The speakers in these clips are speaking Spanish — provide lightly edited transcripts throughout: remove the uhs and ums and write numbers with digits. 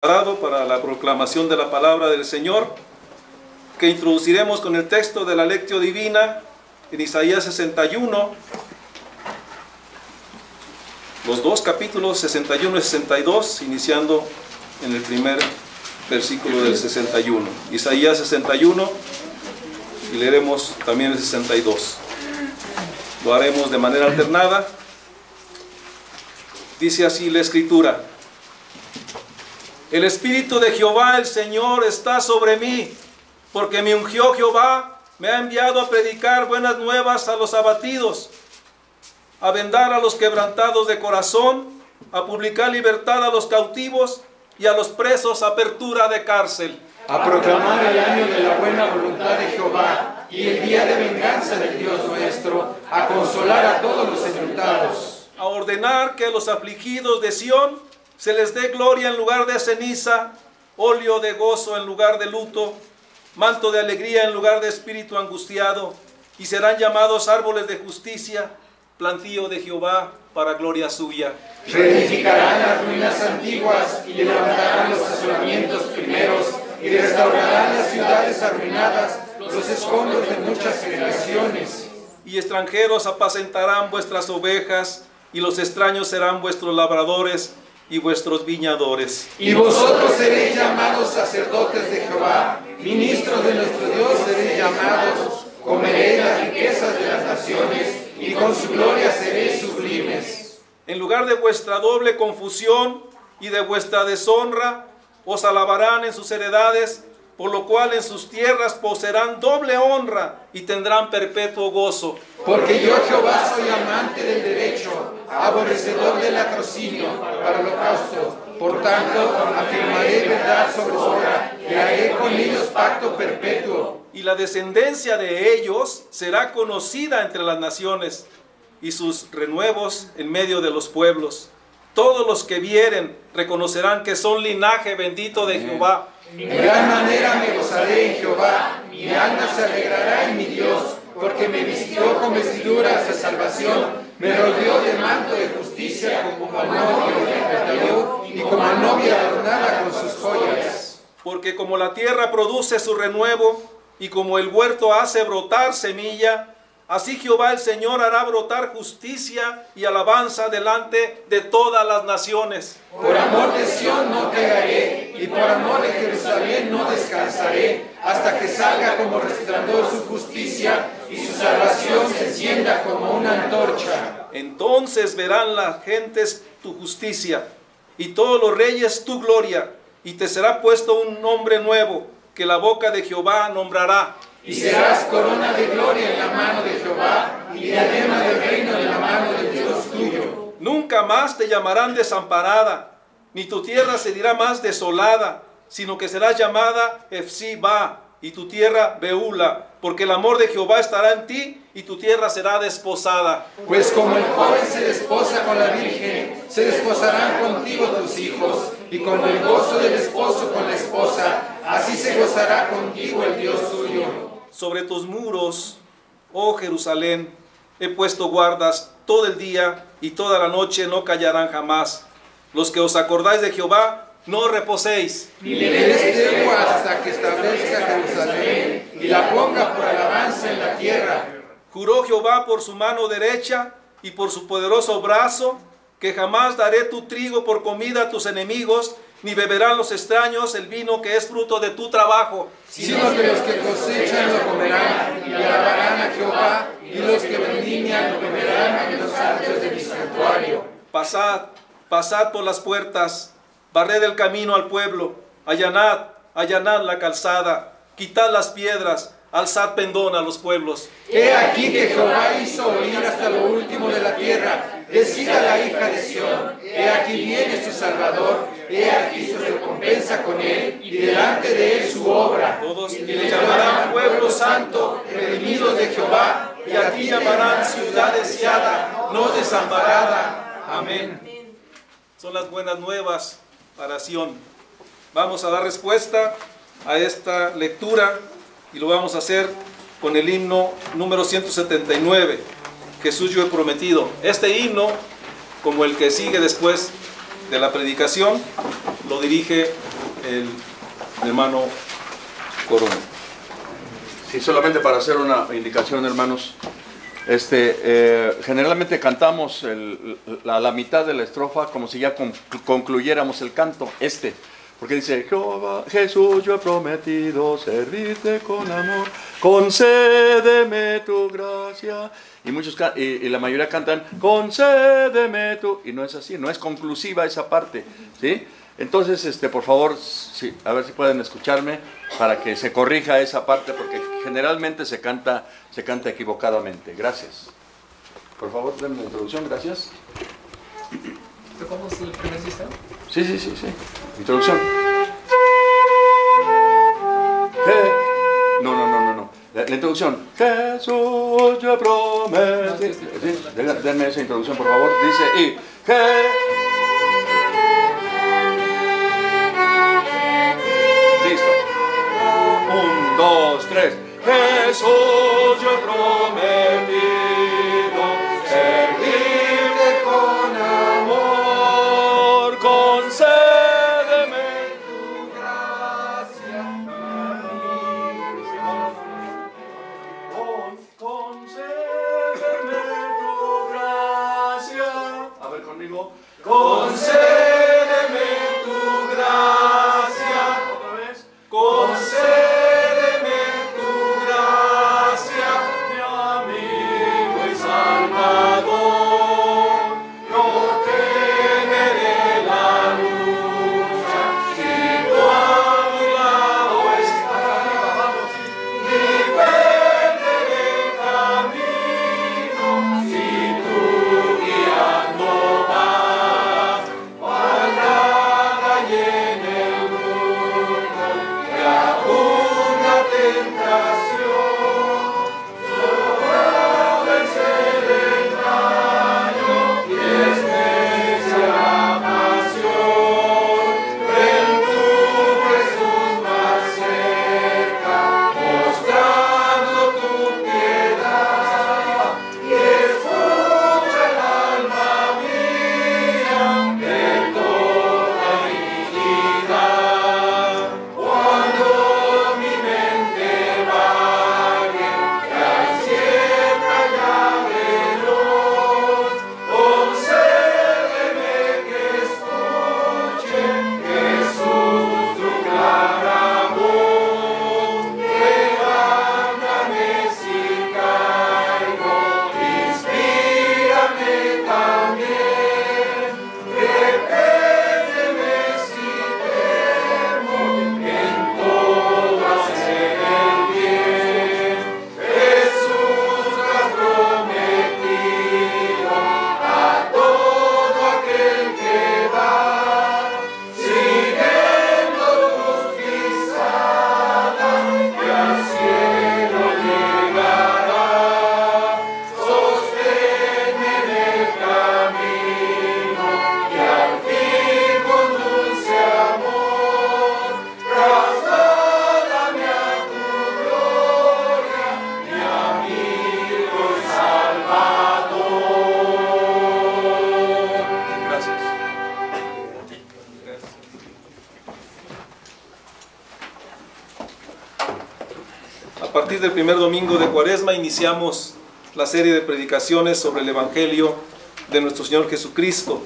Para la proclamación de la palabra del Señor, que introduciremos con el texto de la Lectio Divina en Isaías 61, los dos capítulos 61 y 62, iniciando en el primer versículo del 61. Isaías 61 y leeremos también el 62. Lo haremos de manera alternada. Dice así la Escritura: El Espíritu de Jehová el Señor está sobre mí, porque me ungió Jehová, me ha enviado a predicar buenas nuevas a los abatidos, a vendar a los quebrantados de corazón, a publicar libertad a los cautivos y a los presos apertura de cárcel. A proclamar el año de la buena voluntad de Jehová y el día de venganza del Dios nuestro, a consolar a todos los enlutados. A ordenar que a los afligidos de Sión se les dé gloria en lugar de ceniza, óleo de gozo en lugar de luto, manto de alegría en lugar de espíritu angustiado, y serán llamados árboles de justicia, plantío de Jehová para gloria suya. Reedificarán las ruinas antiguas y levantarán los asolamientos primeros y restaurarán las ciudades arruinadas, los escombros de muchas generaciones. Y extranjeros apacentarán vuestras ovejas, y los extraños serán vuestros labradores y vuestros viñadores. Y vosotros seréis llamados sacerdotes de Jehová, ministros de nuestro Dios seréis llamados, comeréis las riquezas de las naciones, y con su gloria seréis sublimes. En lugar de vuestra doble confusión y de vuestra deshonra, os alabarán en sus heredades, por lo cual en sus tierras poseerán doble honra y tendrán perpetuo gozo. Porque yo Jehová soy amante del derecho, aborrecedor del latrocinio para holocausto. Por tanto, afirmaré verdad sobre su obra y haré con ellos pacto perpetuo. Y la descendencia de ellos será conocida entre las naciones, y sus renuevos en medio de los pueblos. Todos los que vieren reconocerán que son linaje bendito de Jehová. En gran manera me gozaré en Jehová, mi alma se alegrará en mi Dios, porque me vistió con vestiduras de salvación, me rodeó de manto de justicia como a novio y como a novia adornada con sus joyas. Porque como la tierra produce su renuevo, y como el huerto hace brotar semilla, así Jehová el Señor hará brotar justicia y alabanza delante de todas las naciones. Por amor de Sión no caeré, y por amor de Jerusalén no descansaré, hasta que salga como resplandor su justicia, y su salvación se encienda como una antorcha. Entonces verán las gentes tu justicia, y todos los reyes tu gloria, y te será puesto un nombre nuevo, que la boca de Jehová nombrará. Y serás corona de gloria en la mano de Jehová, y diadema de reino en la mano del Dios tuyo. Nunca más te llamarán desamparada, ni tu tierra se dirá más desolada, sino que serás llamada Efsiba, y tu tierra Beula, porque el amor de Jehová estará en ti, y tu tierra será desposada. Pues como el joven se desposa con la virgen, se desposarán contigo tus hijos, y con el gozo del esposo con la esposa, así se gozará contigo el Dios tuyo. Sobre tus muros, oh Jerusalén, he puesto guardas todo el día y toda la noche, no callarán jamás. Los que os acordáis de Jehová, no reposéis. Ni le des tregua hasta que establezca Jerusalén y la ponga por alabanza en la tierra. Juró Jehová por su mano derecha y por su poderoso brazo, que jamás daré tu trigo por comida a tus enemigos, ni beberán los extraños el vino que es fruto de tu trabajo. Sino que los que cosechan lo comerán y alabarán a Jehová, y los que vendimian lo beberán en los atrios de mi santuario. Pasad, pasad por las puertas, barred el camino al pueblo, allanad, allanad la calzada, quitad las piedras, alzad pendón a los pueblos. He aquí que Jehová hizo oír hasta lo último de la tierra. Decida la hija de Sión, he aquí viene su Salvador, he aquí su recompensa con él, y delante de él su obra. Todos y le llamarán pueblo santo, redimidos de Jehová, y a ti llamarán ciudad deseada, no desamparada. Amén. Son las buenas nuevas para Sión. Vamos a dar respuesta a esta lectura y lo vamos a hacer con el himno número 179. Jesús yo he prometido. Este himno, como el que sigue después de la predicación, lo dirige el hermano Corona. Sí, solamente para hacer una indicación, hermanos. Generalmente cantamos la mitad de la estrofa como si ya concluyéramos el canto, porque dice: Jehová, Jesús, yo he prometido servirte con amor, concédeme tu gracia. Y muchos y la mayoría cantan: concédeme tu, y no es así, no es conclusiva esa parte, ¿sí? Entonces, por favor, sí, a ver si pueden escucharme para que se corrija esa parte, porque generalmente se canta equivocadamente. Gracias. Por favor, denme la introducción, gracias. ¿Tocamos el primer sistema? Sí. Introducción. No. La introducción. Jesús, yo prometí. Sí, denme esa introducción, por favor. Dice, Listo. 1, 2, 3. Jesús, yo he prometido servirte con amor, concédeme tu gracia, concédeme tu gracia. A ver conmigo. Concédeme tu gracia. Otra vez. Concédeme tu gracia, mi amigo y salvador. No temeré la lucha si tú a mi lado estás, ni perderé el camino si tú guiando vas. Guardada y en el mundo y aún la tentación, solo vencer el daño y es necia la pasión. Ven tú, Jesús, más cerca, mostrando tu piedad, y escucha el alma mía de toda iniquidad. Cuando mi mente vague y al siembra ya veloz, concédeme que escuche, Jesús, tu clara voz. Levántame si caigo, inspírame también, repréndeme si temo, en todo hacer el bien. Jesús, lo has prometido a todo aquel que va siguiendo tus pisadas, y al cielo llegará. Sosténme en el camino y al fin con dulce amor trasládame a tu gloria, mi amigo y salvador. Gracias. A partir del primer domingo de Cuaresma iniciamos la serie de predicaciones sobre el Evangelio de nuestro Señor Jesucristo.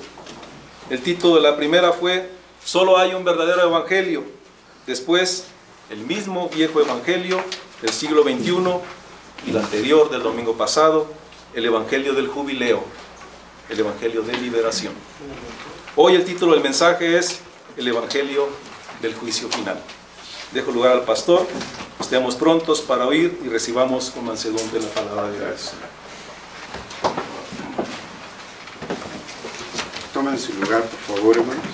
El título de la primera fue Solo hay un verdadero Evangelio. Después, el mismo viejo Evangelio del siglo XXI y el anterior del domingo pasado, el Evangelio del Jubileo, el Evangelio de Liberación. Hoy el título del mensaje es el Evangelio del Juicio Final. Dejo lugar al pastor, estemos prontos para oír y recibamos con mansedumbre la palabra de Dios. Tomen su lugar, por favor, hermanos.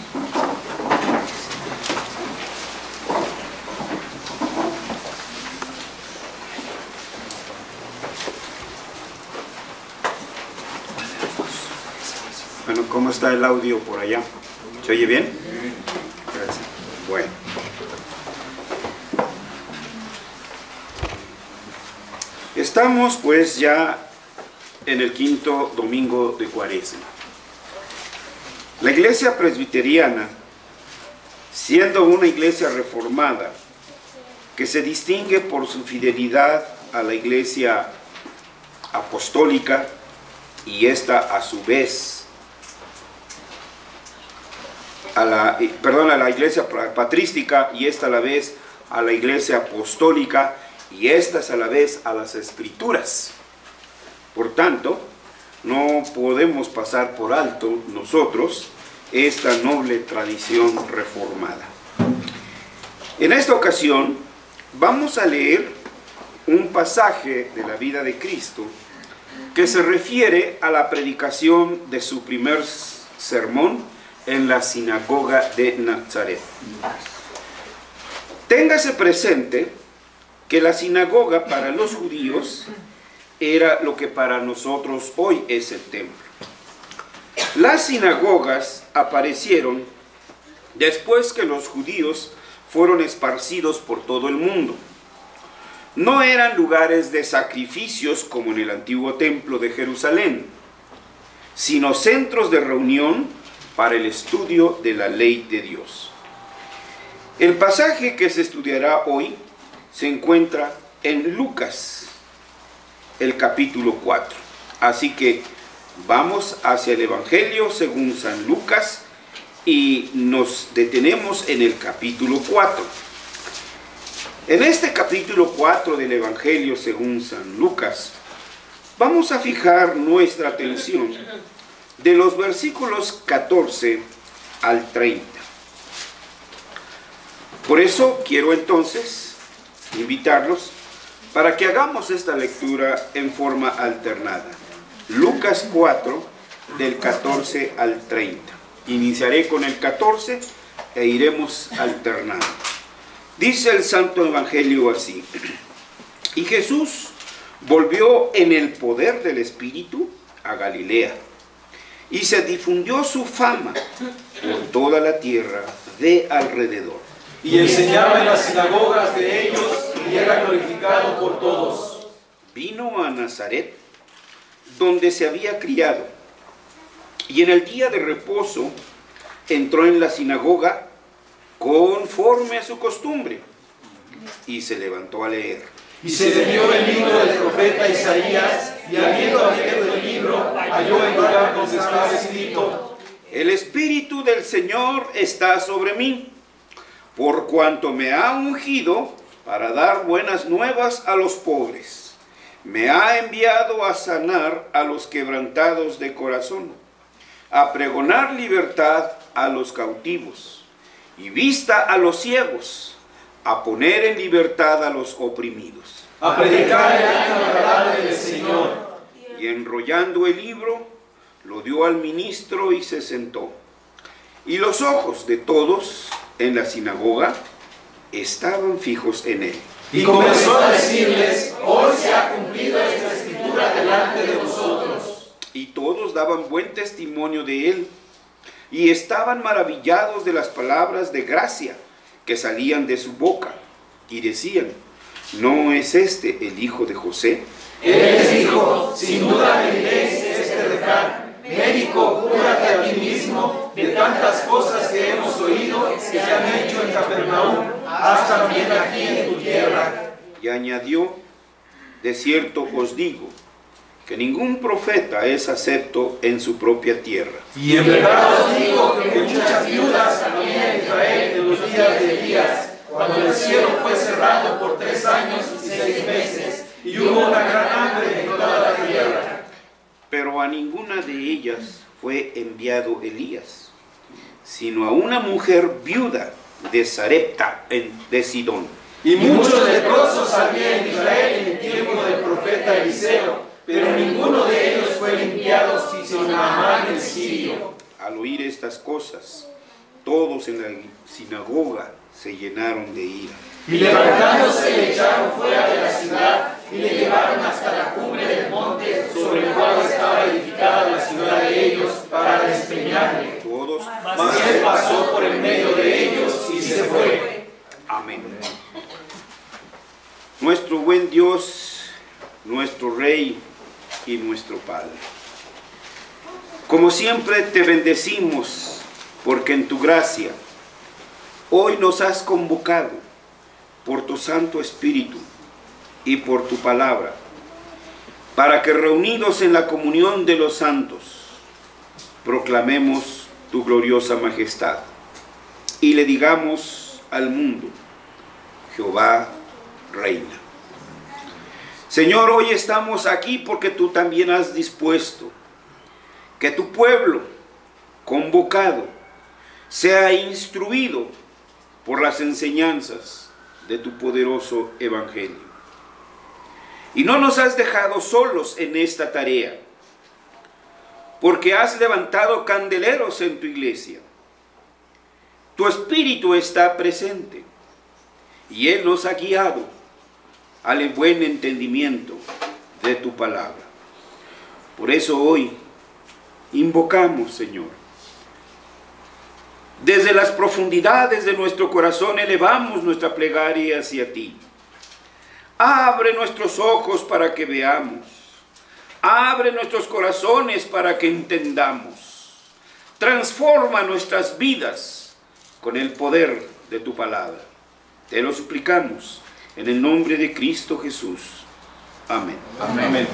Bueno, ¿cómo está el audio por allá? ¿Se oye bien? Gracias. Bueno. Estamos pues ya en el quinto domingo de Cuaresma. La Iglesia Presbiteriana siendo una iglesia reformada que se distingue por su fidelidad a la iglesia apostólica y esta a su vez a la iglesia patrística y esta a la vez a la iglesia apostólica y estas a la vez a las escrituras. Por tanto, no podemos pasar por alto nosotros esta noble tradición reformada. En esta ocasión vamos a leer un pasaje de la vida de Cristo que se refiere a la predicación de su primer sermón en la sinagoga de Nazaret. Téngase presente que la sinagoga para los judíos era lo que para nosotros hoy es el templo. Las sinagogas aparecieron después que los judíos fueron esparcidos por todo el mundo. No eran lugares de sacrificios como en el antiguo templo de Jerusalén, sino centros de reunión para el estudio de la ley de Dios. El pasaje que se estudiará hoy se encuentra en Lucas, el capítulo 4. Así que vamos hacia el Evangelio según San Lucas y nos detenemos en el capítulo 4. En este capítulo 4 del Evangelio según San Lucas, vamos a fijar nuestra atención de los versículos 14 al 30. Por eso quiero entonces invitarlos para que hagamos esta lectura en forma alternada. Lucas 4, del 14 al 30. Iniciaré con el 14 e iremos alternando. Dice el Santo Evangelio así: Y Jesús volvió en el poder del Espíritu a Galilea, y se difundió su fama por toda la tierra de alrededor. Y enseñaba en las sinagogas de ellos, y era glorificado por todos. Vino a Nazaret, donde se había criado, y en el día de reposo entró en la sinagoga conforme a su costumbre, y se levantó a leer. Y se le dio el libro del profeta Isaías, y habiendo abierto el libro, halló el lugar donde estaba escrito: El Espíritu del Señor está sobre mí, por cuanto me ha ungido para dar buenas nuevas a los pobres. Me ha enviado a sanar a los quebrantados de corazón, a pregonar libertad a los cautivos, y vista a los ciegos, a poner en libertad a los oprimidos, a predicar el año agradable del Señor. Y enrollando el libro, lo dio al ministro y se sentó. Y los ojos de todos en la sinagoga estaban fijos en él. Y comenzó a decirles: Hoy se ha cumplido esta escritura delante de vosotros. Y todos daban buen testimonio de él, y estaban maravillados de las palabras de gracia que salían de su boca, y decían: ¿No es este el hijo de José? Él les dijo: Sin duda me diréis este refrán: Médico, cúrate a ti mismo de tantas cosas que hemos oído que se han hecho en Capernaum, haz también aquí en tu tierra. Y añadió: De cierto os digo, que ningún profeta es acepto en su propia tierra. Y en verdad os digo que muchas viudas había en Israel en los días de Elías, cuando el cielo fue cerrado por 3 años y 6 meses, y hubo una gran hambre en toda la tierra. Pero a ninguna de ellas fue enviado Elías, sino a una mujer viuda de Sarepta, de Sidón. Y muchos leprosos había en Israel en el tiempo del profeta Eliseo, pero ninguno de ellos fue limpiado sino Naamán el sirio. Al oír estas cosas, todos en la sinagoga se llenaron de ira. Y levantándose le echaron fuera de la ciudad y le llevaron hasta la cumbre del monte sobre el cual estaba edificada la ciudad de ellos para despeñarle. Todos, Mas él pasó por el medio de ellos y se fue. Amén. Nuestro buen Dios, nuestro Rey y nuestro Padre, como siempre te bendecimos, porque en tu gracia hoy nos has convocado por tu Santo Espíritu y por tu palabra, para que reunidos en la comunión de los santos, proclamemos tu gloriosa majestad y le digamos al mundo: Jehová reina. Señor, hoy estamos aquí porque tú también has dispuesto que tu pueblo convocado sea instruido por las enseñanzas de tu poderoso evangelio. Y no nos has dejado solos en esta tarea, porque has levantado candeleros en tu iglesia. Tu Espíritu está presente y Él nos ha guiado al buen entendimiento de tu palabra. Por eso hoy invocamos, Señor. Desde las profundidades de nuestro corazón elevamos nuestra plegaria hacia ti. Abre nuestros ojos para que veamos. Abre nuestros corazones para que entendamos. Transforma nuestras vidas con el poder de tu palabra. Te lo suplicamos en el nombre de Cristo Jesús. Amén. Amén.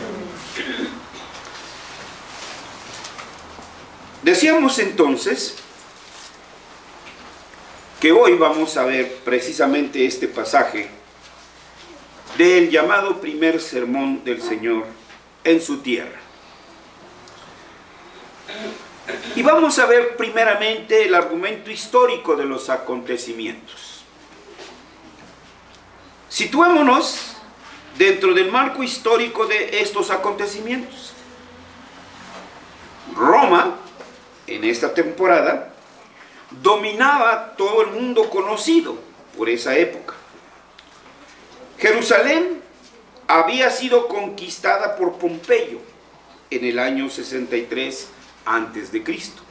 Decíamos entonces que hoy vamos a ver precisamente este pasaje del llamado primer sermón del Señor en su tierra. Y vamos a ver primeramente el argumento histórico de los acontecimientos. Situémonos dentro del marco histórico de estos acontecimientos. Roma, en esta temporada, dominaba todo el mundo conocido por esa época. Jerusalén había sido conquistada por Pompeyo en el año 63 antes de Cristo.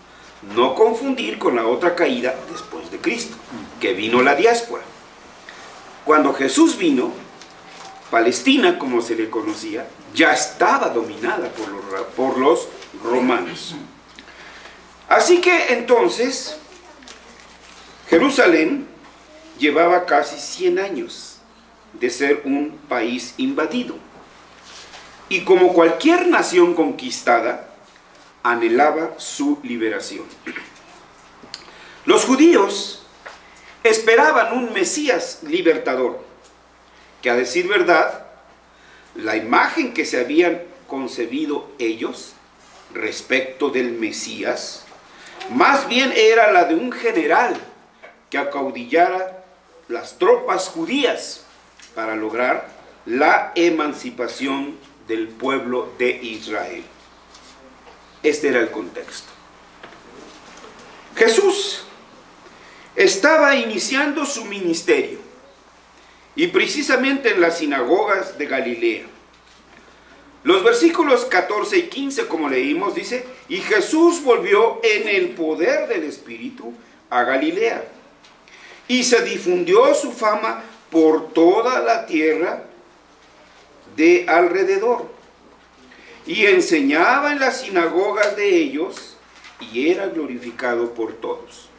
No confundir con la otra caída después de Cristo, que vino la diáspora. Cuando Jesús vino, Palestina, como se le conocía, ya estaba dominada por los romanos. Así que entonces, Jerusalén llevaba casi 100 años de ser un país invadido. Y como cualquier nación conquistada, anhelaba su liberación. Los judíos esperaban un Mesías libertador, que a decir verdad, la imagen que se habían concebido ellos respecto del Mesías, más bien era la de un general que acaudillara las tropas judías para lograr la emancipación del pueblo de Israel. Este era el contexto. Jesús estaba iniciando su ministerio, y precisamente en las sinagogas de Galilea. Los versículos 14 y 15, como leímos, dice: y Jesús volvió en el poder del Espíritu a Galilea, y se difundió su fama por toda la tierra de alrededor, y enseñaba en las sinagogas de ellos, y era glorificado por todos.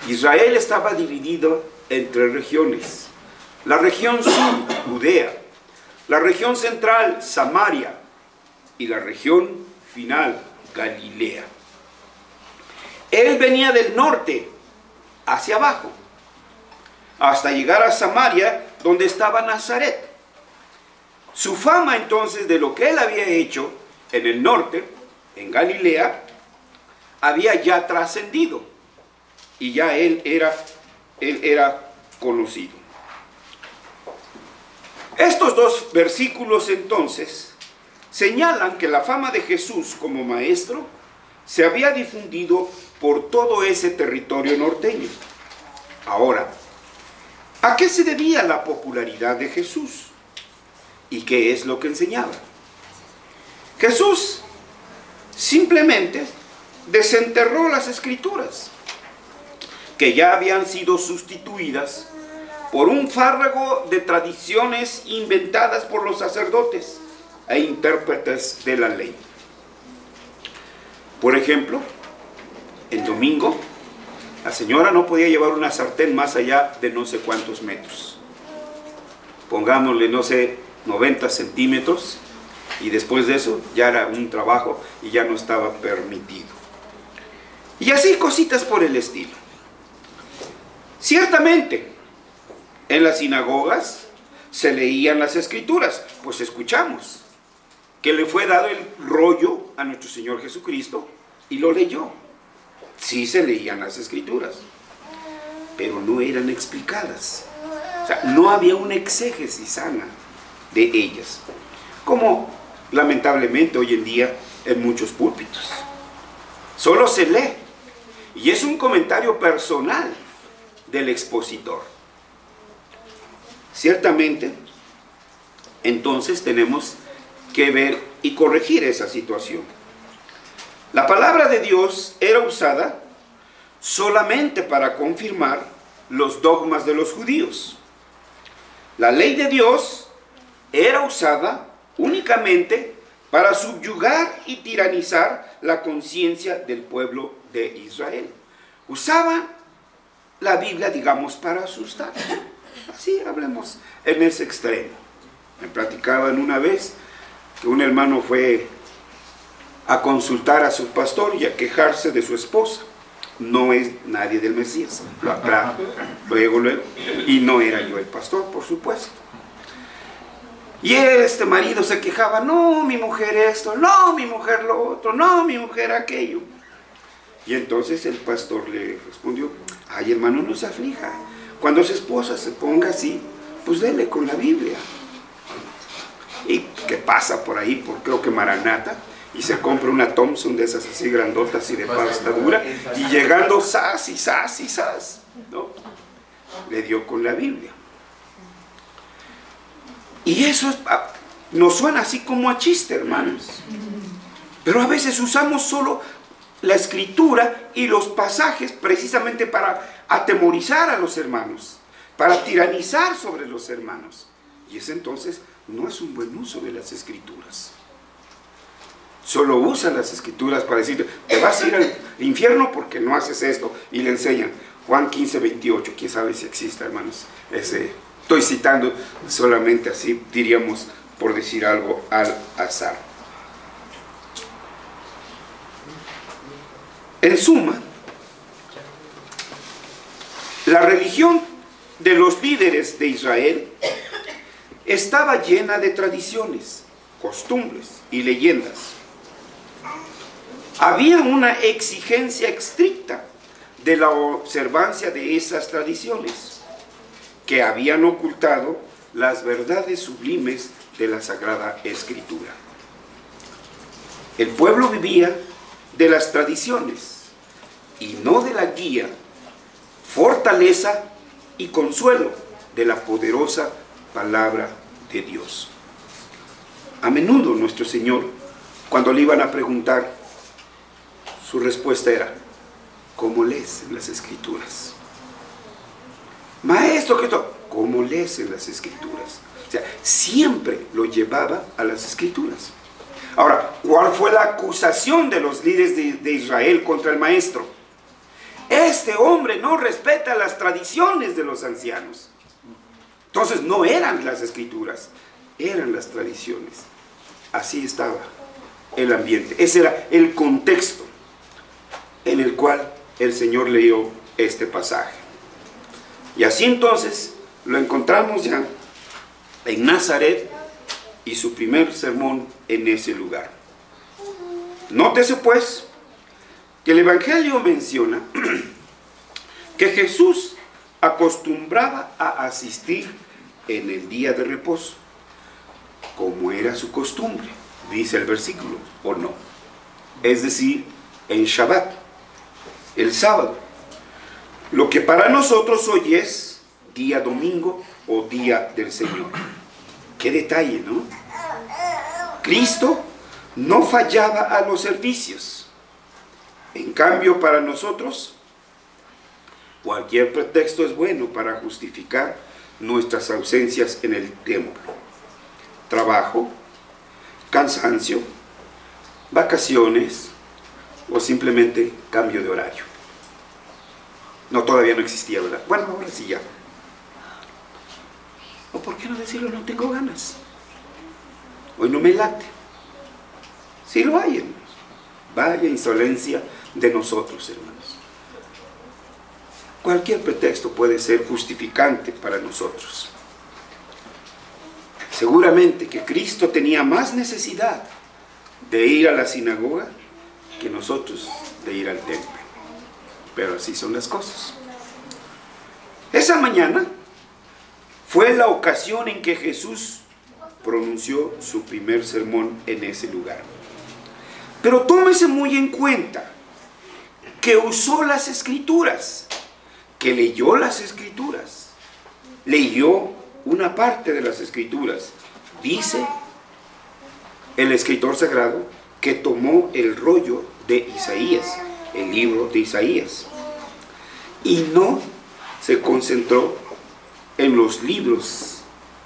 Israel estaba dividido en 3 regiones: la región sur, Judea; la región central, Samaria; y la región final, Galilea. Él venía del norte hacia abajo, hasta llegar a Samaria, donde estaba Nazaret. Su fama entonces de lo que él había hecho en el norte, en Galilea, había ya trascendido, y ya él era conocido. Estos 2 versículos entonces señalan que la fama de Jesús como maestro se había difundido por todo ese territorio norteño. Ahora, ¿a qué se debía la popularidad de Jesús? ¿Y qué es lo que enseñaba? Jesús simplemente desenterró las Escrituras, que ya habían sido sustituidas por un fárrago de tradiciones inventadas por los sacerdotes e intérpretes de la ley. Por ejemplo, el domingo La señora no podía llevar una sartén más allá de no sé cuántos metros. Pongámosle, no sé, 90 centímetros, y después de eso ya era un trabajo y ya no estaba permitido. Y así cositas por el estilo. Ciertamente, en las sinagogas se leían las escrituras, pues escuchamos que le fue dado el rollo a nuestro Señor Jesucristo y lo leyó. Sí se leían las escrituras, pero no eran explicadas. O sea, no había una exégesis sana de ellas, como lamentablemente hoy en día en muchos púlpitos. Solo se lee, y es un comentario personal del expositor. Ciertamente, entonces tenemos que ver y corregir esa situación. La palabra de Dios era usada solamente para confirmar los dogmas de los judíos. La ley de Dios era usada únicamente para subyugar y tiranizar la conciencia del pueblo de Israel. Usaban la Biblia, digamos, para asustar. Así hablemos en ese extremo. Me platicaban una vez que un hermano fue a consultar a su pastor y a quejarse de su esposa. No es nadie del Mesías. Lo aclaro luego. Y no era yo el pastor, por supuesto. Y este marido se quejaba: no, mi mujer esto, no, mi mujer lo otro, no, mi mujer aquello. Y entonces el pastor le respondió: ay, hermano, no se aflija. Cuando su esposa se ponga así, pues dele con la Biblia. Y que pasa por ahí, por creo que Maranata, y se compra una Thompson de esas así grandotas y de pasta dura, y llegando sas y sas y sas, ¿no? Le dio con la Biblia. Y eso nos suena así como a chiste, hermanos. Pero a veces usamos solo la escritura y los pasajes precisamente para atemorizar a los hermanos, para tiranizar sobre los hermanos. Y ese entonces no es un buen uso de las escrituras. Solo usan las escrituras para decir: te vas a ir al infierno porque no haces esto, y le enseñan Juan 15, 28, quién sabe si existe, hermanos. Estoy citando solamente así, diríamos, por decir algo al azar. En suma, la religión de los líderes de Israel estaba llena de tradiciones, costumbres y leyendas. Había una exigencia estricta de la observancia de esas tradiciones, que habían ocultado las verdades sublimes de la Sagrada Escritura. El pueblo vivía de las tradiciones y no de la guía, fortaleza y consuelo de la poderosa palabra de Dios. A menudo nuestro Señor, cuando le iban a preguntar, su respuesta era: ¿cómo lees en las Escrituras? Maestro, ¿cómo lees en las Escrituras? O sea, siempre lo llevaba a las Escrituras. Ahora, ¿cuál fue la acusación de los líderes de Israel contra el maestro? Este hombre no respeta las tradiciones de los ancianos. Entonces no eran las Escrituras, eran las tradiciones. Así estaba el ambiente. Ese era el contexto en el cual el Señor leyó este pasaje. Y así entonces lo encontramos ya en Nazaret y su primer sermón en ese lugar. Nótese pues que el Evangelio menciona que Jesús acostumbraba a asistir en el día de reposo, como era su costumbre, dice el versículo, ¿o no? Es decir, en Shabbat, el sábado, lo que para nosotros hoy es día domingo o día del Señor. Qué detalle, ¿no? Cristo no fallaba a los servicios. En cambio, para nosotros, cualquier pretexto es bueno para justificar nuestras ausencias en el templo. Trabajo, cansancio, vacaciones o simplemente cambio de horario. No, todavía no existía, ¿verdad? Bueno, ahora sí ya. ¿O por qué no decirlo? No tengo ganas. Hoy no me late. Sí lo hay, hermanos. Vaya insolencia de nosotros, hermanos. Cualquier pretexto puede ser justificante para nosotros. Seguramente que Cristo tenía más necesidad de ir a la sinagoga que nosotros de ir al templo. Pero así son las cosas. Esa mañana fue la ocasión en que Jesús pronunció su primer sermón en ese lugar. Pero tómese muy en cuenta que usó las Escrituras, que leyó las Escrituras, leyó una parte de las Escrituras. Dice el escritor sagrado que tomó el rollo de Isaías, el libro de Isaías, y no se concentró en los libros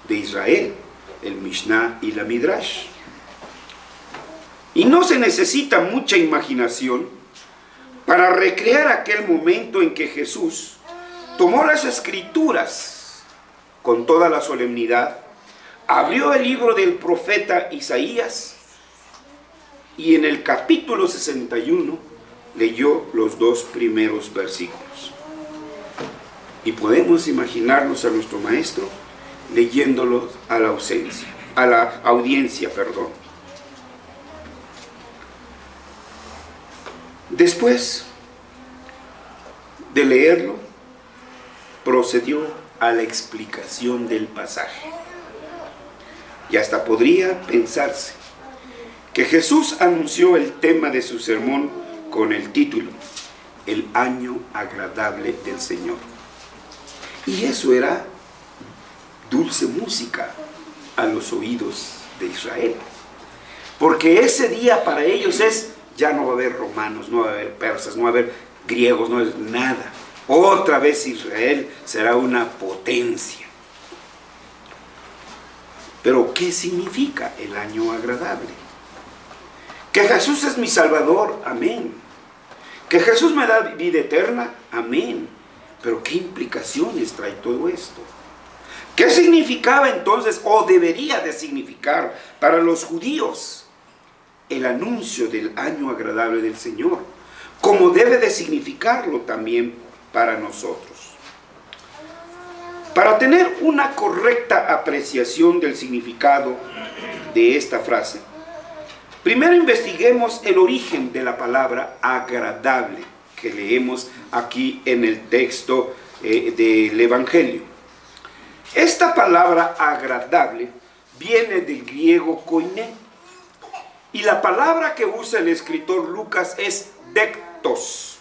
de Israel, el Mishnah y la Midrash. Y no se necesita mucha imaginación para recrear aquel momento en que Jesús tomó las Escrituras con toda la solemnidad, abrió el libro del profeta Isaías y en el capítulo 61 leyó los 2 primeros versículos. Y podemos imaginarnos a nuestro maestro leyéndolos a la audiencia. Después de leerlo, procedió a la explicación del pasaje. Y hasta podría pensarse que Jesús anunció el tema de su sermón con el título, El año agradable del Señor. Y eso era dulce música a los oídos de Israel. Porque ese día para ellos ya no va a haber romanos, no va a haber persas, no va a haber griegos, no va a haber nada. Otra vez Israel será una potencia. Pero ¿qué significa el año agradable? Que Jesús es mi Salvador, amén. Que Jesús me da vida eterna, amén. Pero ¿qué implicaciones trae todo esto? ¿Qué significaba entonces, o debería de significar para los judíos, el anuncio del año agradable del Señor? Como debe de significarlo también para nosotros. Para tener una correcta apreciación del significado de esta frase, primero investiguemos el origen de la palabra agradable que leemos aquí en el texto del Evangelio. Esta palabra agradable viene del griego koiné, y la palabra que usa el escritor Lucas es dektos.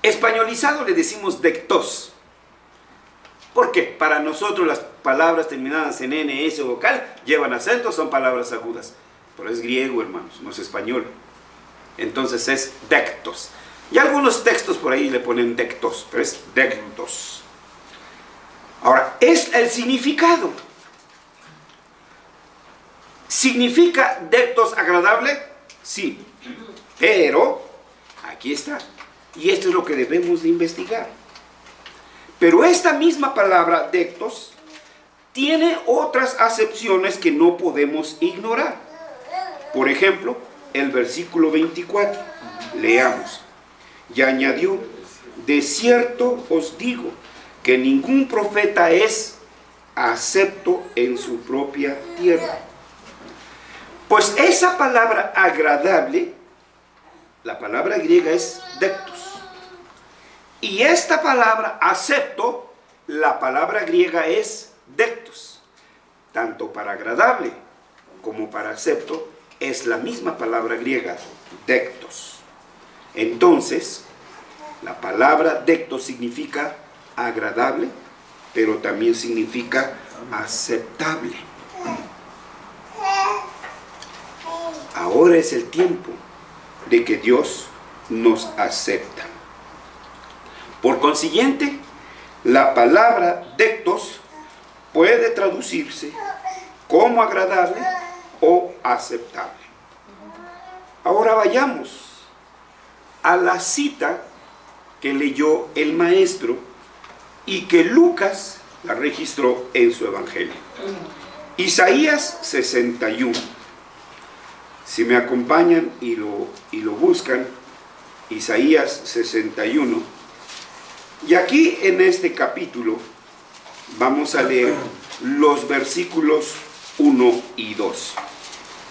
Españolizado le decimos dektos. ¿Por qué? Para nosotros las palabras terminadas en N, S vocal llevan acento, son palabras agudas. Pero es griego, hermanos, no es español. Entonces es dektos. Y algunos textos por ahí le ponen dektos, pero es dektos. Ahora, es el significado. ¿Significa dektos agradable? Sí. Pero, aquí está. Y esto es lo que debemos de investigar. Pero esta misma palabra dektos tiene otras acepciones que no podemos ignorar. Por ejemplo, el versículo 24. Leamos. Y añadió, de cierto os digo, que ningún profeta es acepto en su propia tierra. Pues esa palabra agradable, la palabra griega es dektos. Y esta palabra acepto, la palabra griega es dektos. Tanto para agradable como para acepto es la misma palabra griega, dektos. Entonces, la palabra dektos significa agradable, pero también significa aceptable. Ahora es el tiempo de que Dios nos acepta. Por consiguiente, la palabra dektos puede traducirse como agradable o aceptable. Ahora vayamos a la cita que leyó el maestro y que Lucas la registró en su evangelio. Isaías 61. Si me acompañan y lo buscan, Isaías 61. Y aquí en este capítulo vamos a leer los versículos 1 y 2.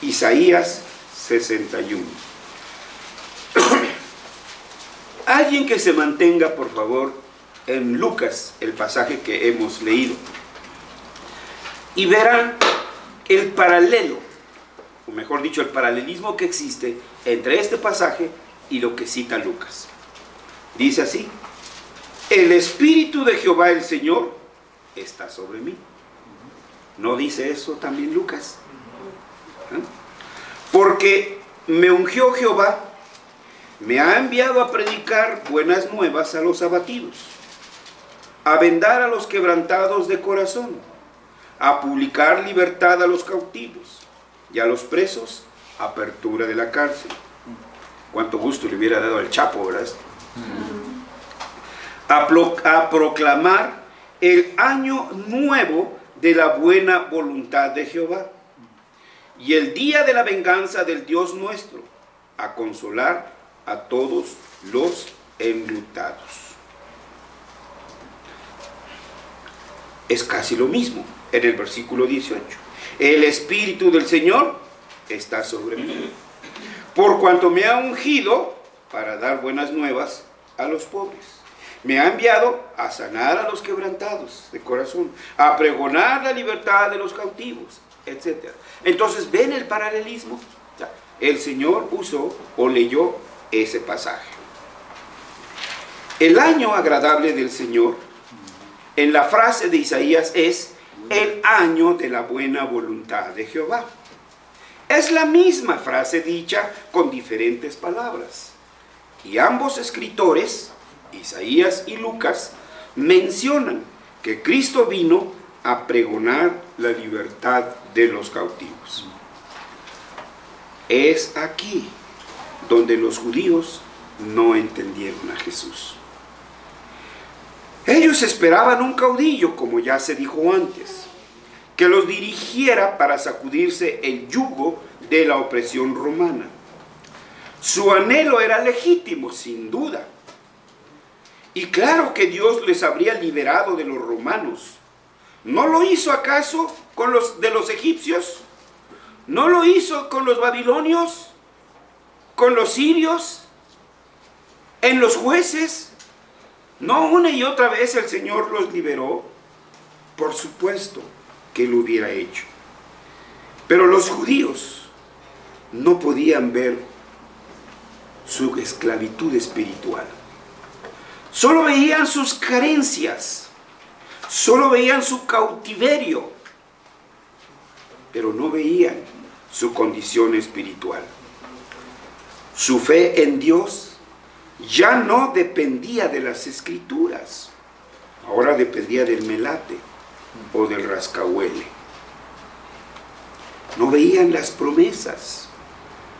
Isaías 61. Alguien que se mantenga, por favor, en Lucas, el pasaje que hemos leído. Y verán el paralelo, o mejor dicho, el paralelismo que existe entre este pasaje y lo que cita Lucas. Dice así: el Espíritu de Jehová el Señor está sobre mí. ¿No dice eso también Lucas? ¿Eh? Porque me ungió Jehová, me ha enviado a predicar buenas nuevas a los abatidos, a vendar a los quebrantados de corazón, a publicar libertad a los cautivos y a los presos apertura de la cárcel. Cuánto gusto le hubiera dado al Chapo, ¿verdad? A proclamar el año nuevo de la buena voluntad de Jehová y el día de la venganza del Dios nuestro, a consolar a todos los enlutados. Es casi lo mismo en el versículo 18. El Espíritu del Señor está sobre mí, por cuanto me ha ungido para dar buenas nuevas a los pobres. Me ha enviado a sanar a los quebrantados de corazón, a pregonar la libertad de los cautivos, etc. Entonces, ¿ven el paralelismo? El Señor usó o leyó ese pasaje. El año agradable del Señor, en la frase de Isaías, es el año de la buena voluntad de Jehová. Es la misma frase dicha con diferentes palabras. Y ambos escritores, Isaías y Lucas, mencionan que Cristo vino a pregonar la libertad de los cautivos. Es aquí donde los judíos no entendieron a Jesús. Ellos esperaban un caudillo, como ya se dijo antes, que los dirigiera para sacudirse el yugo de la opresión romana. Su anhelo era legítimo, sin duda. Y claro que Dios les habría liberado de los romanos. ¿No lo hizo acaso con los egipcios? ¿No lo hizo con los babilonios? ¿Con los sirios? ¿En los jueces? ¿No una y otra vez el Señor los liberó? Por supuesto que lo hubiera hecho. Pero los judíos no podían ver su esclavitud espiritual. Solo veían sus carencias, solo veían su cautiverio, pero no veían su condición espiritual. Su fe en Dios ya no dependía de las escrituras, ahora dependía del melate o del rascahuele. No veían las promesas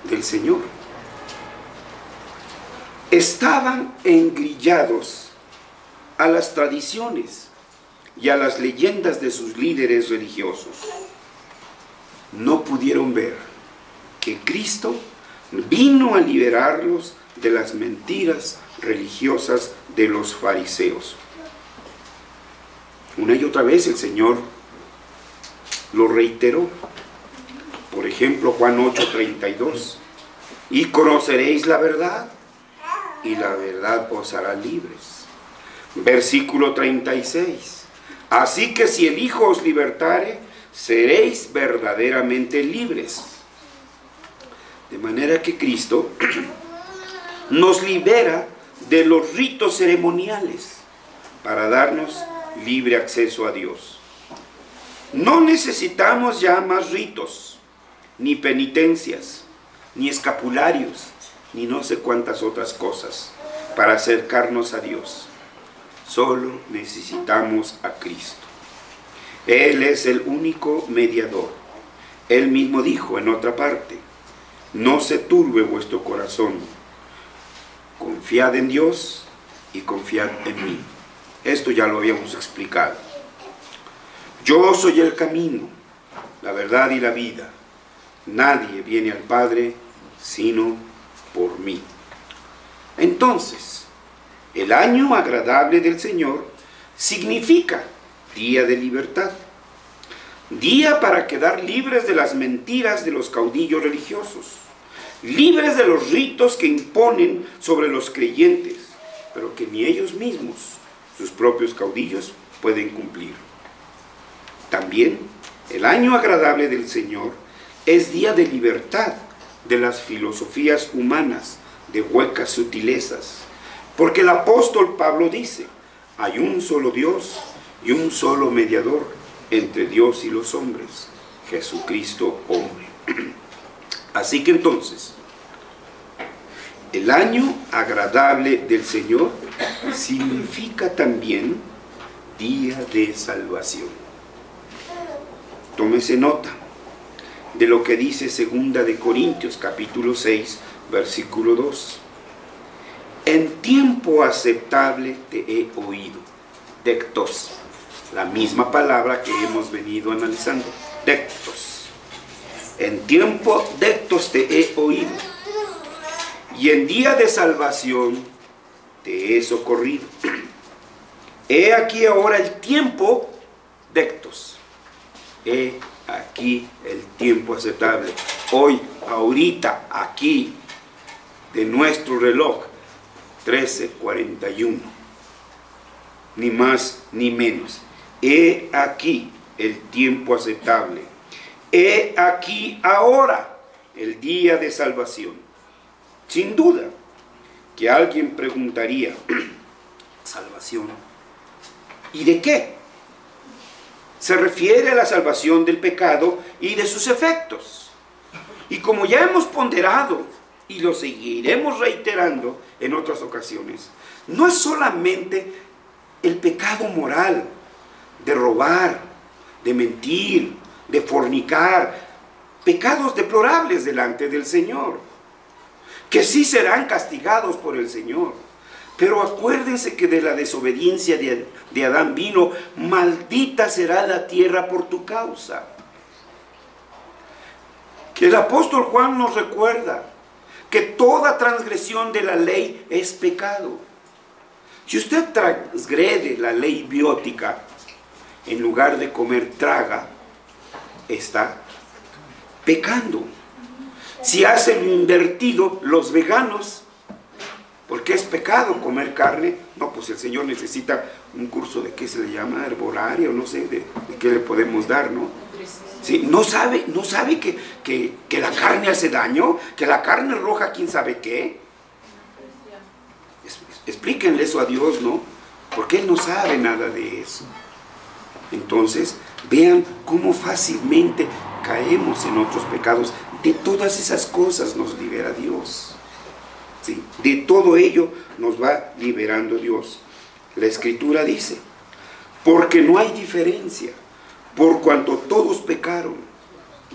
del Señor. Estaban engrillados a las tradiciones y a las leyendas de sus líderes religiosos. No pudieron ver que Cristo vino a liberarlos de las mentiras religiosas de los fariseos. Una y otra vez el Señor lo reiteró. Por ejemplo, Juan 8:32. Y conoceréis la verdad, y la verdad os hará libres. Versículo 36. Así que si el Hijo os libertare, seréis verdaderamente libres. De manera que Cristo nos libera de los ritos ceremoniales para darnos libre acceso a Dios. No necesitamos ya más ritos, ni penitencias, ni escapularios, ni no sé cuántas otras cosas para acercarnos a Dios. Solo necesitamos a Cristo. Él es el único mediador. Él mismo dijo en otra parte: no se turbe vuestro corazón. Confiad en Dios y confiad en mí. Esto ya lo habíamos explicado. Yo soy el camino, la verdad y la vida. Nadie viene al Padre sino por mí. Entonces, el año agradable del Señor significa día de libertad. Día para quedar libres de las mentiras de los caudillos religiosos, libres de los ritos que imponen sobre los creyentes, pero que ni ellos mismos, sus propios caudillos, pueden cumplir. También el año agradable del Señor es día de libertad de las filosofías humanas, de huecas sutilezas, porque el apóstol Pablo dice: hay un solo Dios y un solo mediador entre Dios y los hombres, Jesucristo hombre. Así que entonces, el año agradable del Señor significa también día de salvación. Tómese nota de lo que dice 2 de Corintios capítulo 6, versículo 2. En tiempo aceptable te he oído. Dectos, la misma palabra que hemos venido analizando. Dectos. En tiempo dectos te he oído. Y en día de salvación te he socorrido. He aquí ahora el tiempo dectos. He aquí el tiempo aceptable. Hoy, ahorita, aquí, de nuestro reloj, 13:41. Ni más ni menos. He aquí el tiempo aceptable. He aquí ahora el día de salvación. Sin duda que alguien preguntaría: ¿salvación? ¿Y de qué? Se refiere a la salvación del pecado y de sus efectos. Y como ya hemos ponderado y lo seguiremos reiterando en otras ocasiones, no es solamente el pecado moral de robar, de mentir, de fornicar, pecados deplorables delante del Señor, que sí serán castigados por el Señor. Pero acuérdense que de la desobediencia de Adán vino: maldita será la tierra por tu causa. Que el apóstol Juan nos recuerda que toda transgresión de la ley es pecado. Si usted transgrede la ley biótica, en lugar de comer traga, está pecando. Si hace lo invertido, los veganos, porque es pecado comer carne, no, pues el Señor necesita un curso de qué se le llama, herbolario, no sé, de qué le podemos dar, ¿no? Sí, no sabe que la carne hace daño, que la carne roja, quién sabe qué. Explíquenle eso a Dios, ¿no? Porque Él no sabe nada de eso. Entonces, vean cómo fácilmente caemos en otros pecados. De todas esas cosas nos libera Dios. ¿Sí? De todo ello nos va liberando Dios. La Escritura dice: porque no hay diferencia, por cuanto todos pecaron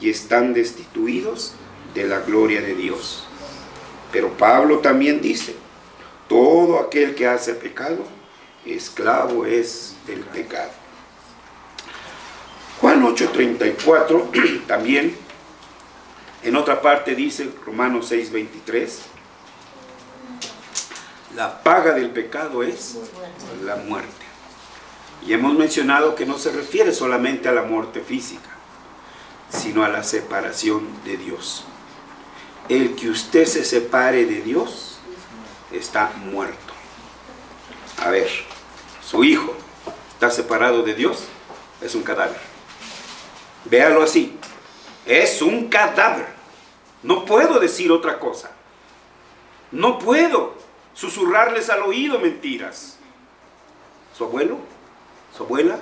y están destituidos de la gloria de Dios. Pero Pablo también dice: todo aquel que hace pecado, esclavo es del pecado. Juan 8:34 también, en otra parte dice, Romanos 6:23, la paga del pecado es la muerte. Y hemos mencionado que no se refiere solamente a la muerte física, sino a la separación de Dios. El que usted se separe de Dios está muerto. A ver, su hijo está separado de Dios, es un cadáver. Véalo así, es un cadáver. No puedo decir otra cosa. No puedo susurrarles al oído mentiras. Su abuelo, su abuela,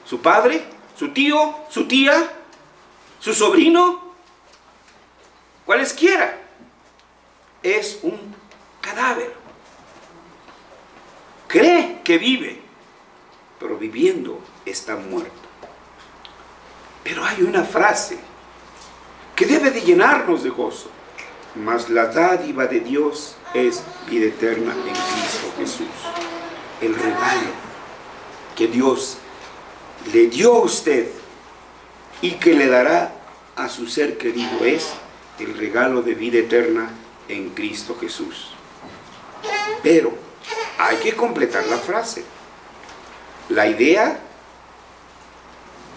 su padre, su tío, su tía, su sobrino, cualesquiera, es un cadáver. Cree que vive, pero viviendo está muerto. Pero hay una frase que debe de llenarnos de gozo: mas la dádiva de Dios es vida eterna en Cristo Jesús. el regalo que Dios le dio a usted y que le dará a su ser querido es el regalo de vida eterna en Cristo Jesús. Pero hay que completar la frase. La idea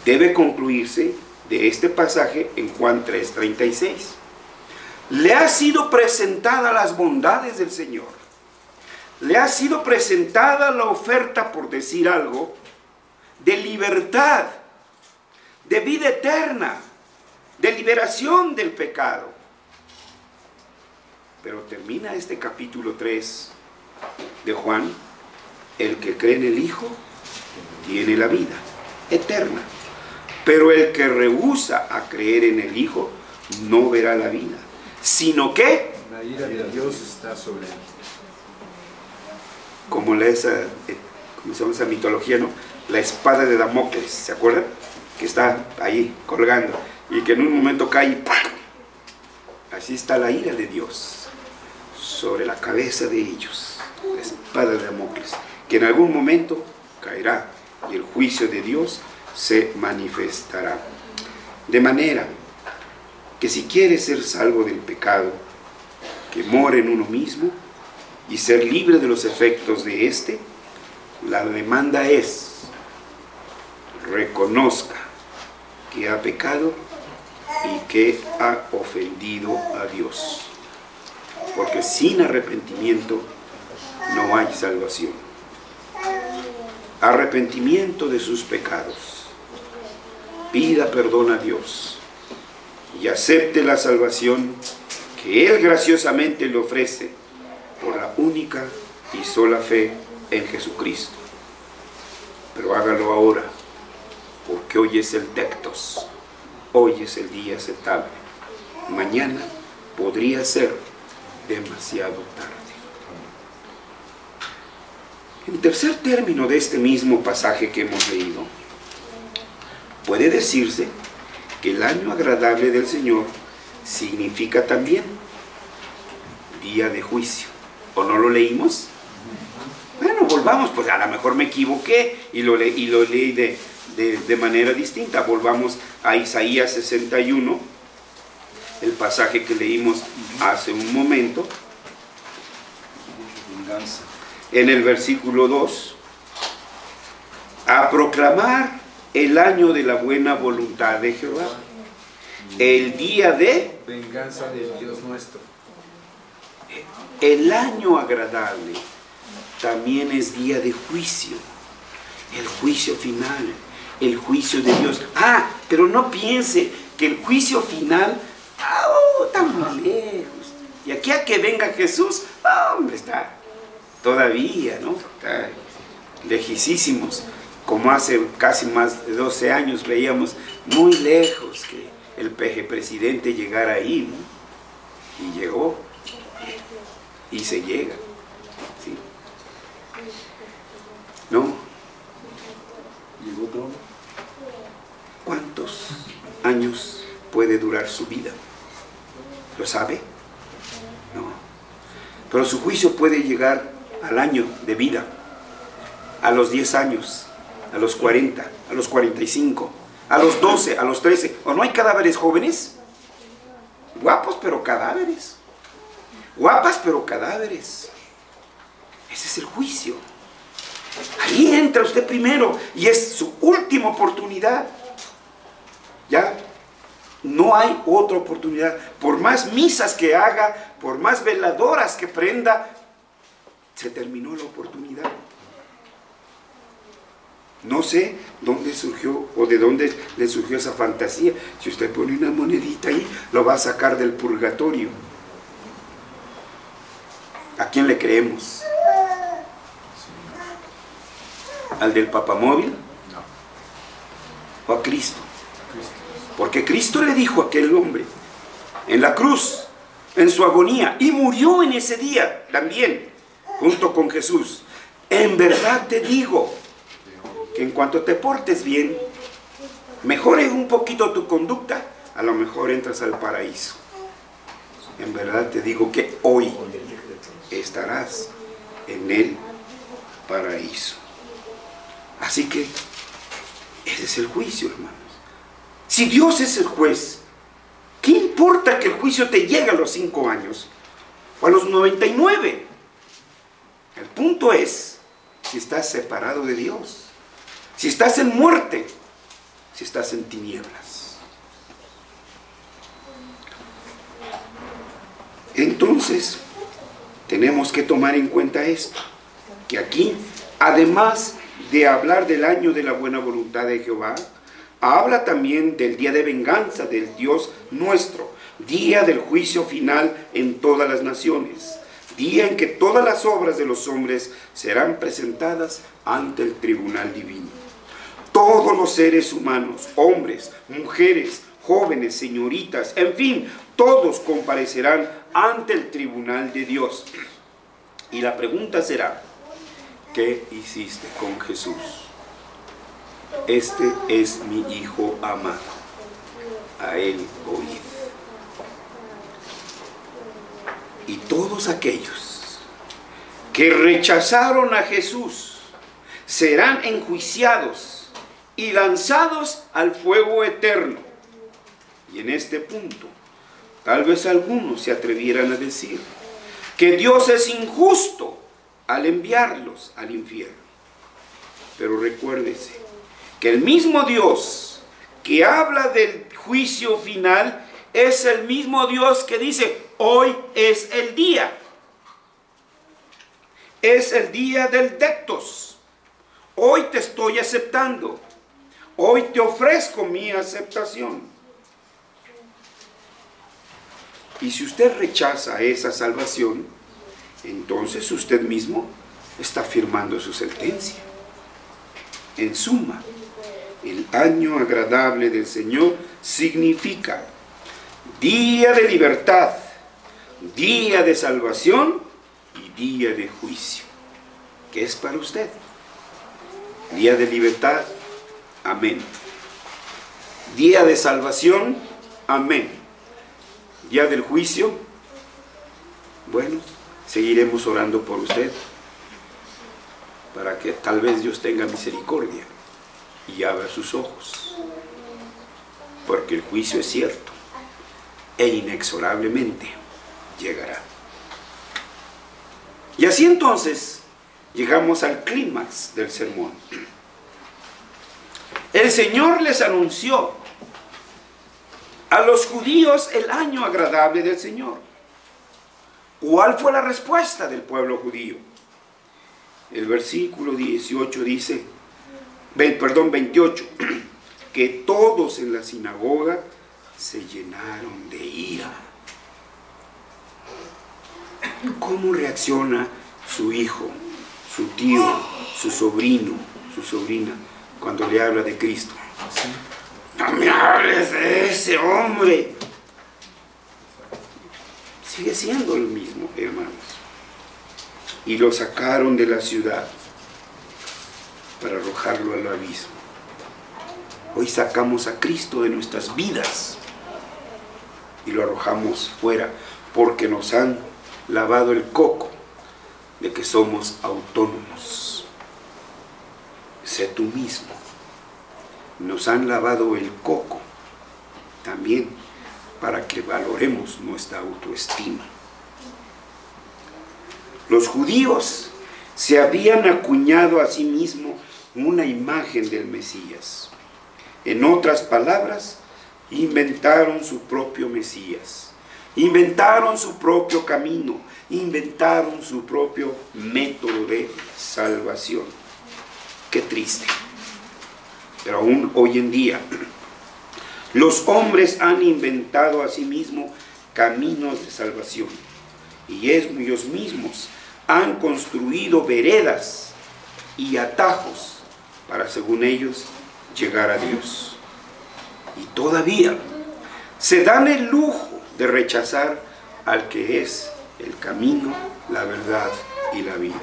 debe concluirse de este pasaje en Juan 3:36. Le ha sido presentada las bondades del Señor. Le ha sido presentada la oferta, por decir algo, de libertad, de vida eterna, de liberación del pecado. Pero termina este capítulo 3 de Juan: el que cree en el Hijo tiene la vida eterna, pero el que rehúsa a creer en el Hijo no verá la vida, sino que la ira de Dios está sobre él. Como esa mitología, ¿no? La espada de Damocles, ¿se acuerdan? Que está ahí colgando y que en un momento cae y ¡pam! Así está la ira de Dios sobre la cabeza de ellos, la espada de Damocles, que en algún momento caerá y el juicio de Dios se manifestará. De manera que si quiere ser salvo del pecado que mora en uno mismo y ser libre de los efectos de éste, la demanda es: reconozca que ha pecado y que ha ofendido a Dios, porque sin arrepentimiento no hay salvación. Arrepentimiento de sus pecados, pida perdón a Dios y acepte la salvación que Él graciosamente le ofrece por la única y sola fe en Jesucristo. Pero hágalo ahora, porque hoy es el tectos, hoy es el día aceptable. Mañana podría ser demasiado tarde. En tercer término de este mismo pasaje que hemos leído, puede decirse que el año agradable del Señor significa también día de juicio. ¿O no lo leímos? Bueno, volvamos, pues a lo mejor me equivoqué y lo leí de manera distinta. Volvamos a Isaías 61, el pasaje que leímos hace un momento. En el versículo 2, a proclamar el año de la buena voluntad de Jehová, el día de venganza de Dios nuestro. El año agradable también es día de juicio, el juicio final, el juicio de Dios. Pero no piense que el juicio final está muy lejos. Y aquí a que venga Jesús, hombre, está todavía, ¿no? Está lejísimos. Como hace casi más de 12 años veíamos muy lejos que el presidente llegara ahí, ¿no? Y llegó. Y se llega, ¿sí? ¿No? ¿Cuántos años puede durar su vida? ¿Lo sabe? No. Pero su juicio puede llegar al año de vida, a los 10 años, a los 40, a los 45, a los 12, a los 13. ¿O no hay cadáveres jóvenes? Guapos, pero cadáveres. Guapas, pero cadáveres. Ese es el juicio. Ahí entra usted primero y es su última oportunidad. Ya no hay otra oportunidad. Por más misas que haga, por más veladoras que prenda, se terminó la oportunidad. No sé dónde surgió o de dónde le surgió esa fantasía. Si usted pone una monedita ahí, lo va a sacar del purgatorio. ¿A quién le creemos? ¿Al del papamóvil? ¿O a Cristo? Porque Cristo le dijo a aquel hombre en la cruz, en su agonía, y murió en ese día también, junto con Jesús: en verdad te digo que en cuanto te portes bien, mejore un poquito tu conducta, a lo mejor entras al paraíso. En verdad te digo que hoy estarás en él paraíso. Así que ese es el juicio, hermanos. Si Dios es el juez, ¿qué importa que el juicio te llegue a los 5 años o a los 99? El punto es si estás separado de Dios, si estás en muerte, si estás en tinieblas. Entonces, tenemos que tomar en cuenta esto, que aquí, además de hablar del año de la buena voluntad de Jehová, habla también del día de venganza del Dios nuestro, día del juicio final en todas las naciones, día en que todas las obras de los hombres serán presentadas ante el tribunal divino. Todos los seres humanos, hombres, mujeres, jóvenes, señoritas, en fin, todos comparecerán ante el tribunal de Dios. Y la pregunta será, ¿qué hiciste con Jesús? Este es mi Hijo amado, a Él oíd. Y todos aquellos que rechazaron a Jesús serán enjuiciados y lanzados al fuego eterno. Y en este punto, tal vez algunos se atrevieran a decir que Dios es injusto al enviarlos al infierno. Pero recuérdese que el mismo Dios que habla del juicio final es el mismo Dios que dice, hoy es el día. Es el día del Dectos. Hoy te estoy aceptando. Hoy te ofrezco mi aceptación. Y si usted rechaza esa salvación, entonces usted mismo está firmando su sentencia. En suma, el año agradable del Señor significa día de libertad, día de salvación y día de juicio. ¿Qué es para usted? Día de libertad, amén. Día de salvación, amén. Día del juicio, bueno, seguiremos orando por usted para que tal vez Dios tenga misericordia y abra sus ojos, porque el juicio es cierto e inexorablemente llegará. Y así entonces llegamos al clímax del sermón. El Señor les anunció a los judíos el año agradable del Señor. ¿Cuál fue la respuesta del pueblo judío? El versículo 18 dice, 28, que todos en la sinagoga se llenaron de ira. ¿Cómo reacciona su hijo, su tío, su sobrino, su sobrina cuando le habla de Cristo? No me hables de ese hombre. Sigue siendo lo mismo, hermanos. Y lo sacaron de la ciudad para arrojarlo al abismo. Hoy sacamos a Cristo de nuestras vidas y lo arrojamos fuera porque nos han lavado el coco de que somos autónomos. Sé tú mismo. Nos han lavado el coco también para que valoremos nuestra autoestima. Los judíos se habían acuñado a sí mismos una imagen del Mesías. En otras palabras, inventaron su propio Mesías, inventaron su propio camino, inventaron su propio método de salvación. Qué triste. Pero aún hoy en día, los hombres han inventado a sí mismos caminos de salvación. Y ellos mismos han construido veredas y atajos para, según ellos, llegar a Dios. Y todavía se dan el lujo de rechazar al que es el camino, la verdad y la vida.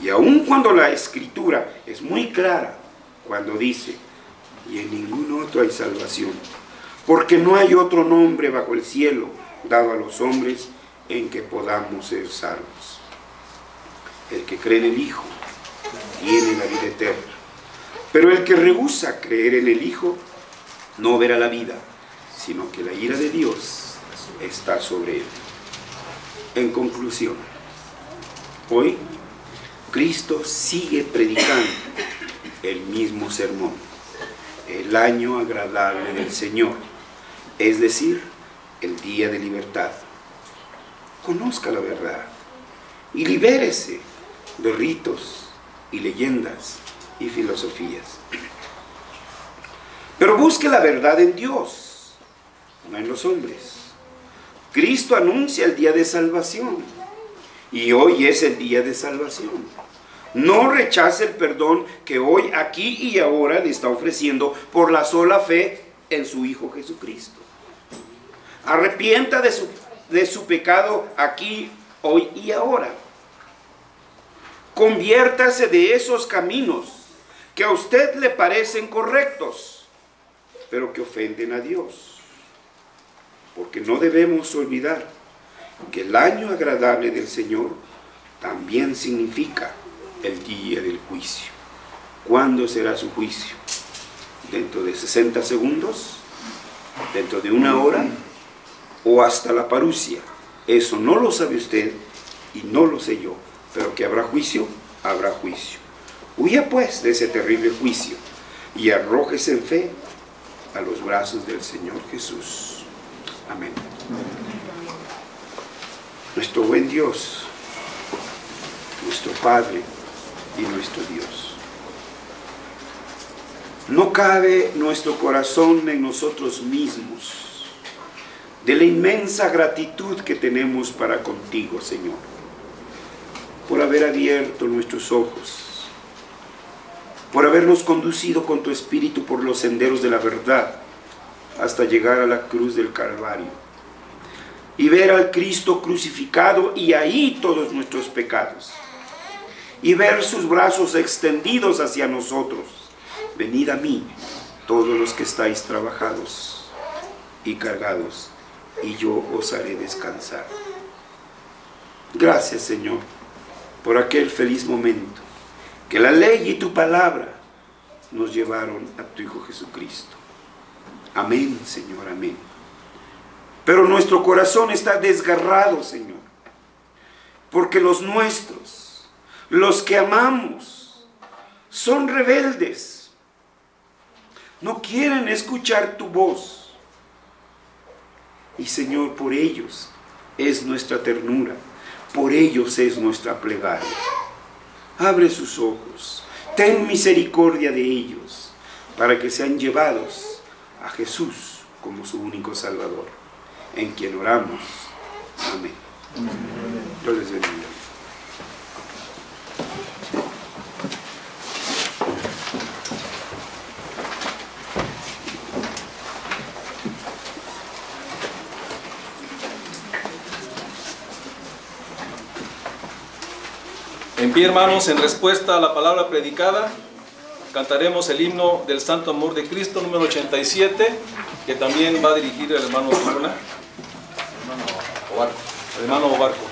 Y aun cuando la Escritura es muy clara, cuando dice, y en ningún otro hay salvación, porque no hay otro nombre bajo el cielo dado a los hombres en que podamos ser salvos. El que cree en el Hijo tiene la vida eterna. Pero el que rehúsa creer en el Hijo no verá la vida, sino que la ira de Dios está sobre él. En conclusión, hoy Cristo sigue predicando el mismo sermón, el año agradable del Señor, es decir, el día de libertad. Conozca la verdad y libérese de ritos y leyendas y filosofías. Pero busque la verdad en Dios, no en los hombres. Cristo anuncia el día de salvación y hoy es el día de salvación. No rechace el perdón que hoy, aquí y ahora le está ofreciendo por la sola fe en su Hijo Jesucristo. Arrepienta de su pecado aquí, hoy y ahora. Conviértase de esos caminos que a usted le parecen correctos, pero que ofenden a Dios. Porque no debemos olvidar que el año agradable del Señor también significa el día del juicio. ¿Cuándo será su juicio? ¿Dentro de 60 segundos? ¿Dentro de 1 hora? ¿O hasta la parusia? Eso no lo sabe usted y no lo sé yo. Pero que habrá juicio, habrá juicio. Huya pues de ese terrible juicio y arrójese en fe a los brazos del Señor Jesús. Amén. Nuestro buen Dios, nuestro Padre y nuestro Dios. No cabe nuestro corazón en nosotros mismos de la inmensa gratitud que tenemos para contigo, Señor, por haber abierto nuestros ojos, por habernos conducido con tu Espíritu por los senderos de la verdad, hasta llegar a la cruz del Calvario y ver al Cristo crucificado y ahí todos nuestros pecados y ver sus brazos extendidos hacia nosotros. Venid a mí todos los que estáis trabajados y cargados y yo os haré descansar. Gracias, Señor, por aquel feliz momento que la ley y tu palabra nos llevaron a tu Hijo Jesucristo. Amén, Señor, amén. Pero nuestro corazón está desgarrado, Señor, porque los nuestros, los que amamos, son rebeldes. No quieren escuchar tu voz. Y, Señor, por ellos es nuestra ternura, por ellos es nuestra plegaria. Abre sus ojos, ten misericordia de ellos, para que sean llevados a Jesús como su único Salvador, en quien oramos. Amén. Dios les bendiga. En pie, hermanos, en respuesta a la palabra predicada, cantaremos el himno del Santo Amor de Cristo, número 87, que también va a dirigir el hermano Corona. El hermano Obarco.